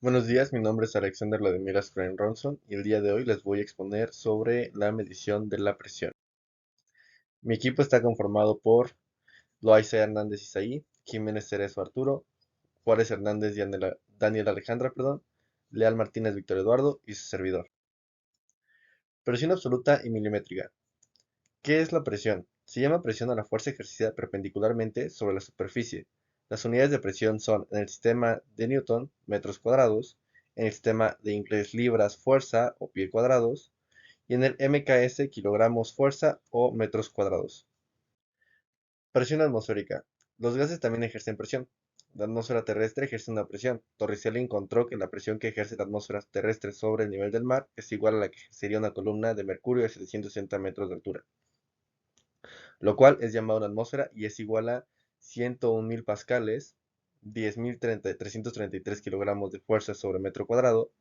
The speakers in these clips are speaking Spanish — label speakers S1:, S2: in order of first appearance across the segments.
S1: Buenos días, mi nombre es Alexander Vladimir Crane Ronson y el día de hoy les voy a exponer sobre la medición de la presión. Mi equipo está conformado por Loaiza Hernández Isaí, Jiménez Cerezo Arturo, Juárez Hernández y Daniel Alejandra, Leal Martínez Víctor Eduardo y su servidor. Presión absoluta y milimétrica. ¿Qué es la presión? Se llama presión a la fuerza ejercida perpendicularmente sobre la superficie. Las unidades de presión son, en el sistema de Newton, metros cuadrados, en el sistema de inglés libras fuerza o pie cuadrados, y en el MKS kilogramos fuerza o metros cuadrados. Presión atmosférica. Los gases también ejercen presión. La atmósfera terrestre ejerce una presión. Torricelli encontró que la presión que ejerce la atmósfera terrestre sobre el nivel del mar es igual a la que ejercería una columna de mercurio de 760 metros de altura, lo cual es llamado una atmósfera y es igual a 101.000 pascales, 10.333 kilogramos de fuerza sobre metro cuadrado,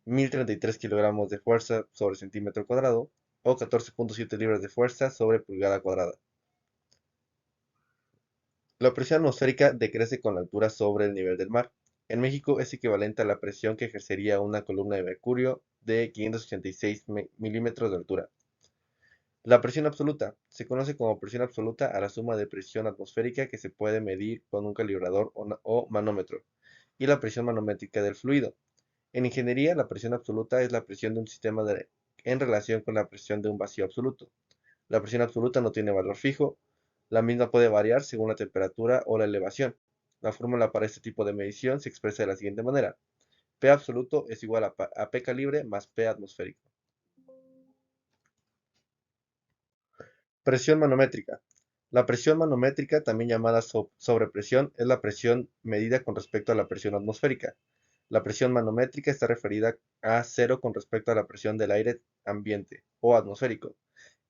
S1: 1.033 kilogramos de fuerza sobre centímetro cuadrado o 14.7 libras de fuerza sobre pulgada cuadrada. La presión atmosférica decrece con la altura sobre el nivel del mar. En México es equivalente a la presión que ejercería una columna de mercurio de 586 milímetros de altura. La presión absoluta se conoce como presión absoluta a la suma de presión atmosférica que se puede medir con un calibrador o manómetro, y la presión manométrica del fluido. En ingeniería, la presión absoluta es la presión de un sistema en relación con la presión de un vacío absoluto. La presión absoluta no tiene valor fijo, la misma puede variar según la temperatura o la elevación. La fórmula para este tipo de medición se expresa de la siguiente manera: P absoluto es igual a P calibre más P atmosférico. Presión manométrica. La presión manométrica, también llamada sobrepresión, es la presión medida con respecto a la presión atmosférica. La presión manométrica está referida a cero con respecto a la presión del aire ambiente o atmosférico.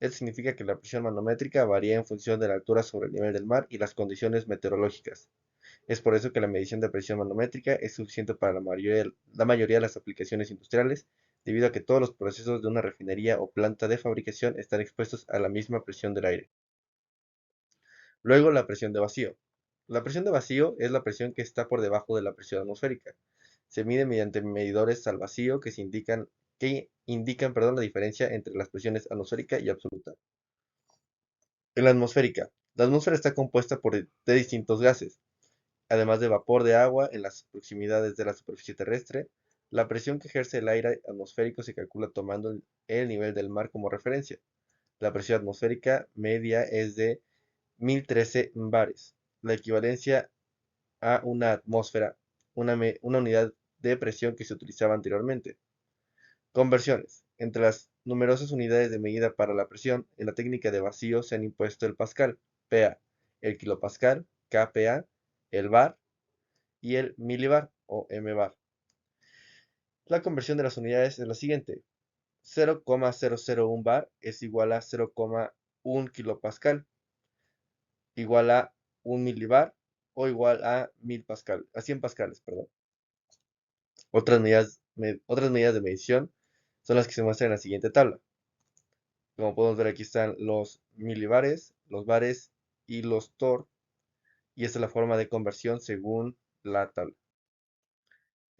S1: Esto significa que la presión manométrica varía en función de la altura sobre el nivel del mar y las condiciones meteorológicas. Es por eso que la medición de presión manométrica es suficiente para la mayoría de las aplicaciones industriales, debido a que todos los procesos de una refinería o planta de fabricación están expuestos a la misma presión del aire. Luego, la presión de vacío. La presión de vacío es la presión que está por debajo de la presión atmosférica. Se mide mediante medidores al vacío que indican la diferencia entre las presiones atmosférica y absoluta. En la atmosférica. La atmósfera está compuesta de distintos gases, además de vapor de agua en las proximidades de la superficie terrestre. La presión que ejerce el aire atmosférico se calcula tomando el nivel del mar como referencia. La presión atmosférica media es de 1013 bares, la equivalencia a una atmósfera, una unidad de presión que se utilizaba anteriormente. Conversiones. Entre las numerosas unidades de medida para la presión, en la técnica de vacío se han impuesto el pascal, PA, el kilopascal, kPa, el bar y el milibar o mbar. La conversión de las unidades es la siguiente: 0,001 bar es igual a 0,1 kilopascal, igual a 1 milibar o igual a 100 pascales, perdón. Otras medidas de medición son las que se muestran en la siguiente tabla. Como podemos ver, aquí están los milibares, los bares y los torr, y esta es la forma de conversión según la tabla.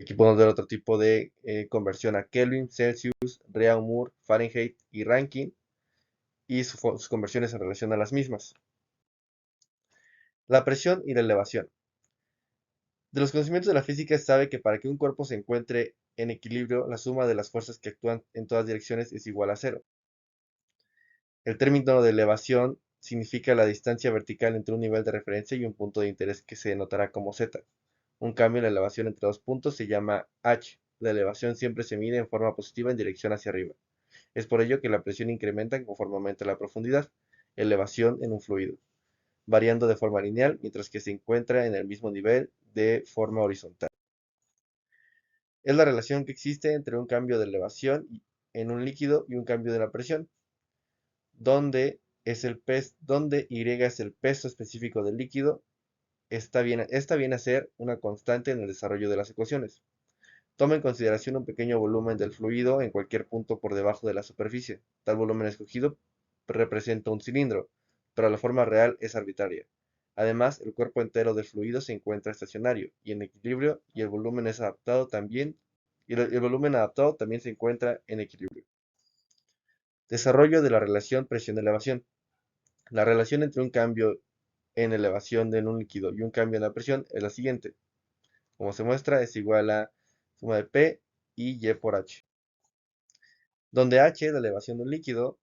S1: Aquí podemos ver otro tipo de conversión a Kelvin, Celsius, Reaumur, Fahrenheit y Rankine, y sus conversiones en relación a las mismas. La presión y la elevación. De los conocimientos de la física se sabe que para que un cuerpo se encuentre en equilibrio, la suma de las fuerzas que actúan en todas direcciones es igual a cero. El término de elevación significa la distancia vertical entre un nivel de referencia y un punto de interés, que se denotará como z. Un cambio en la elevación entre dos puntos se llama h. La elevación siempre se mide en forma positiva en dirección hacia arriba. Es por ello que la presión incrementa conforme aumenta la profundidad, elevación en un fluido, variando de forma lineal mientras que se encuentra en el mismo nivel de forma horizontal. Es la relación que existe entre un cambio de elevación en un líquido y un cambio de la presión, donde Y es el peso específico del líquido. Esta viene a ser una constante en el desarrollo de las ecuaciones. Toma en consideración un pequeño volumen del fluido en cualquier punto por debajo de la superficie. Tal volumen escogido representa un cilindro, pero la forma real es arbitraria. Además, el cuerpo entero del fluido se encuentra estacionario y en equilibrio y el volumen es adaptado también, y el volumen adaptado también se encuentra en equilibrio. Desarrollo de la relación presión-elevación. La relación entre un cambio en elevación de un líquido y un cambio en la presión es la siguiente. Como se muestra, es igual a suma de P y Y por H, donde H es la elevación de un líquido,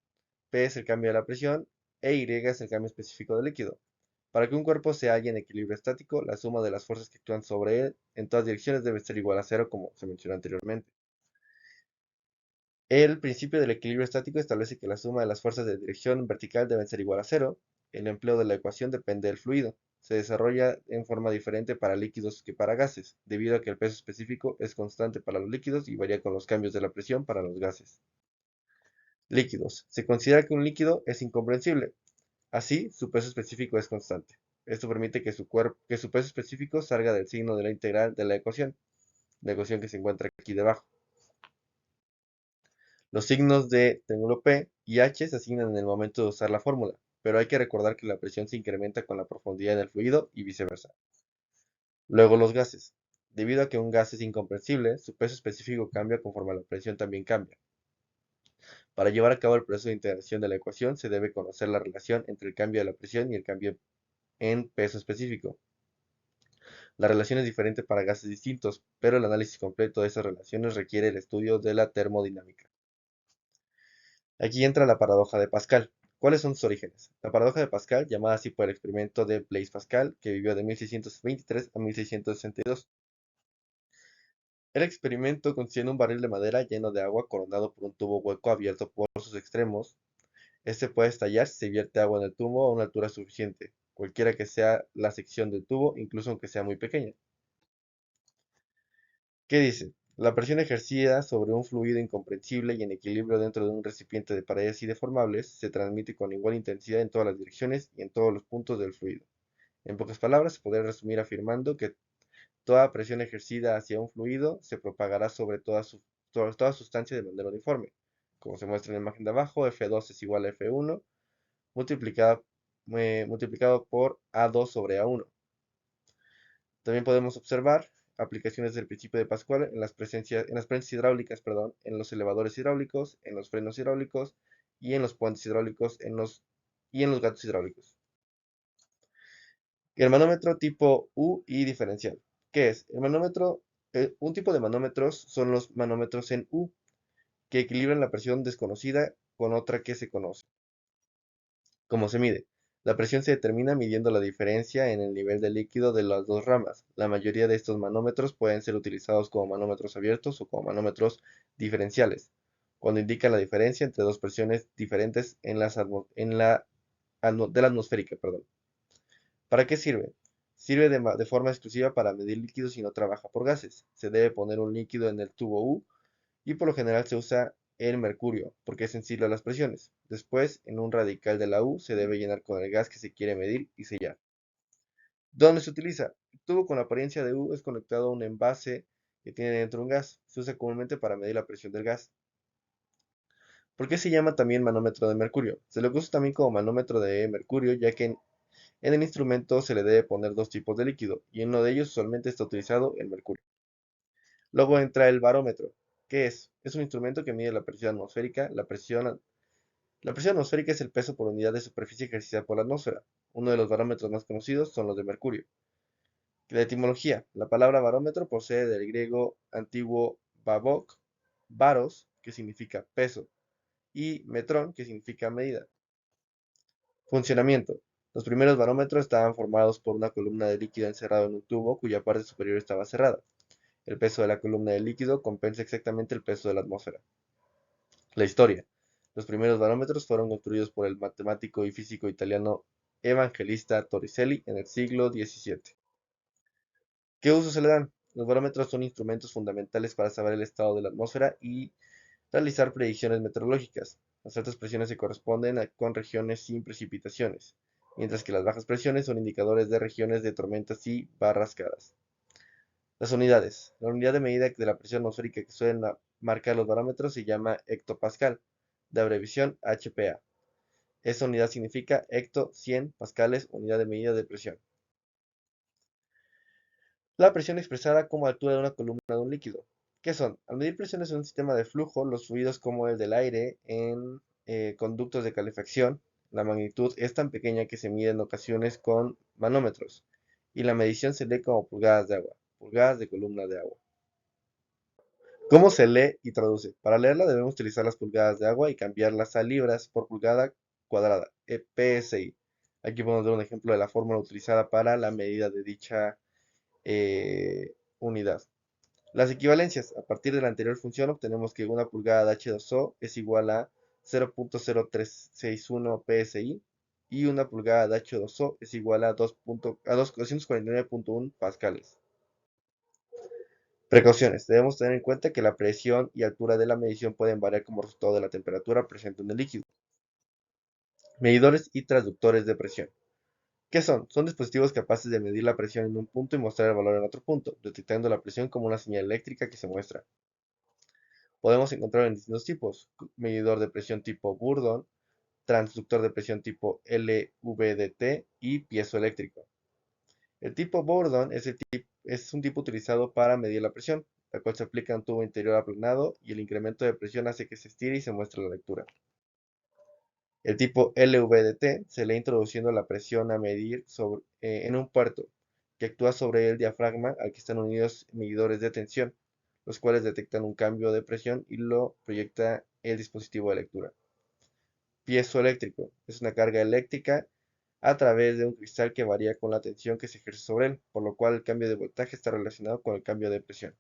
S1: P es el cambio de la presión e Y es el cambio específico del líquido. Para que un cuerpo se halle en equilibrio estático, la suma de las fuerzas que actúan sobre él en todas direcciones debe ser igual a cero, como se mencionó anteriormente. El principio del equilibrio estático establece que la suma de las fuerzas de dirección vertical deben ser igual a cero. El empleo de la ecuación depende del fluido. Se desarrolla en forma diferente para líquidos que para gases, debido a que el peso específico es constante para los líquidos y varía con los cambios de la presión para los gases. Líquidos. Se considera que un líquido es incompresible. Así, su peso específico es constante. Esto permite que su peso específico salga del signo de la integral de la ecuación que se encuentra aquí debajo. Los signos de triángulo P y H se asignan en el momento de usar la fórmula, pero hay que recordar que la presión se incrementa con la profundidad del fluido y viceversa. Luego los gases. Debido a que un gas es incompresible, su peso específico cambia conforme la presión también cambia. Para llevar a cabo el proceso de integración de la ecuación se debe conocer la relación entre el cambio de la presión y el cambio en peso específico. La relación es diferente para gases distintos, pero el análisis completo de esas relaciones requiere el estudio de la termodinámica. Aquí entra la paradoja de Pascal. ¿Cuáles son sus orígenes? La paradoja de Pascal, llamada así por el experimento de Blaise Pascal, que vivió de 1623 a 1662. El experimento consiste en un barril de madera lleno de agua coronado por un tubo hueco abierto por sus extremos. Este puede estallar si se vierte agua en el tubo a una altura suficiente, cualquiera que sea la sección del tubo, incluso aunque sea muy pequeña. ¿Qué dice? La presión ejercida sobre un fluido incomprensible y en equilibrio dentro de un recipiente de paredes y deformables se transmite con igual intensidad en todas las direcciones y en todos los puntos del fluido. En pocas palabras, se podría resumir afirmando que toda presión ejercida hacia un fluido se propagará sobre toda sustancia de manera uniforme. Como se muestra en la imagen de abajo, F2 es igual a F1 multiplicado, multiplicado por A2 sobre A1. También podemos observar aplicaciones del principio de Pascal en las presas hidráulicas, perdón, en los elevadores hidráulicos, en los frenos hidráulicos y en los puentes hidráulicos y en los gatos hidráulicos. El manómetro tipo U y diferencial. ¿Qué es? El manómetro, un tipo de manómetros son los manómetros en U, que equilibran la presión desconocida con otra que se conoce. ¿Cómo se mide? La presión se determina midiendo la diferencia en el nivel de líquido de las dos ramas. La mayoría de estos manómetros pueden ser utilizados como manómetros abiertos o como manómetros diferenciales, cuando indican la diferencia entre dos presiones diferentes de la atmosférica, perdón. ¿Para qué sirve? Sirve de forma exclusiva para medir líquidos y no trabaja por gases. Se debe poner un líquido en el tubo U y por lo general se usa el mercurio, porque es sensible a las presiones. Después, en un radical de la U se debe llenar con el gas que se quiere medir y sellar. ¿Dónde se utiliza? El tubo con apariencia de U es conectado a un envase que tiene dentro un gas. Se usa comúnmente para medir la presión del gas. ¿Por qué se llama también manómetro de mercurio? Se le usa también como manómetro de mercurio, ya que en el instrumento se le debe poner dos tipos de líquido, y en uno de ellos usualmente está utilizado el mercurio. Luego entra el barómetro. ¿Qué es? Es un instrumento que mide la presión atmosférica. La presión atmosférica es el peso por unidad de superficie ejercida por la atmósfera. Uno de los barómetros más conocidos son los de mercurio. La etimología. La palabra barómetro procede del griego antiguo babok, baros, que significa peso, y metrón, que significa medida. Funcionamiento. Los primeros barómetros estaban formados por una columna de líquido encerrado en un tubo cuya parte superior estaba cerrada. El peso de la columna de líquido compensa exactamente el peso de la atmósfera. La historia. Los primeros barómetros fueron construidos por el matemático y físico italiano Evangelista Torricelli en el siglo XVII. ¿Qué usos se le dan? Los barómetros son instrumentos fundamentales para saber el estado de la atmósfera y realizar predicciones meteorológicas. Las altas presiones se corresponden con regiones sin precipitaciones, mientras que las bajas presiones son indicadores de regiones de tormentas y barrascadas. Las unidades. La unidad de medida de la presión atmosférica que suelen marcar los barómetros se llama hectopascal, de abreviación HPA. Esta unidad significa hecto 100 pascales, unidad de medida de presión. La presión expresada como altura de una columna de un líquido. ¿Qué son? Al medir presiones en un sistema de flujo, los fluidos como el del aire en conductos de calefacción, la magnitud es tan pequeña que se mide en ocasiones con manómetros y la medición se lee como pulgadas de agua, pulgadas de columna de agua. ¿Cómo se lee y traduce? Para leerla debemos utilizar las pulgadas de agua y cambiarlas a libras por pulgada cuadrada, PSI. Aquí podemos ver un ejemplo de la fórmula utilizada para la medida de dicha unidad. Las equivalencias. A partir de la anterior función obtenemos que una pulgada de H2O es igual a 0.0361 PSI y una pulgada de H2O es igual a 249.1 pascales. Precauciones. Debemos tener en cuenta que la presión y altura de la medición pueden variar como resultado de la temperatura presente en el líquido. Medidores y transductores de presión. ¿Qué son? Son dispositivos capaces de medir la presión en un punto y mostrar el valor en otro punto, detectando la presión como una señal eléctrica que se muestra. Podemos encontrar en distintos tipos: medidor de presión tipo Burdon, transductor de presión tipo LVDT y piezoeléctrico. El tipo Burdon es un tipo utilizado para medir la presión, la cual se aplica a un tubo interior aplanado y el incremento de presión hace que se estire y se muestre la lectura. El tipo LVDT se lee introduciendo la presión a medir en un puerto, que actúa sobre el diafragma al que están unidos medidores de tensión, los cuales detectan un cambio de presión y lo proyecta el dispositivo de lectura. Piezoeléctrico es una carga eléctrica a través de un cristal que varía con la tensión que se ejerce sobre él, por lo cual el cambio de voltaje está relacionado con el cambio de presión.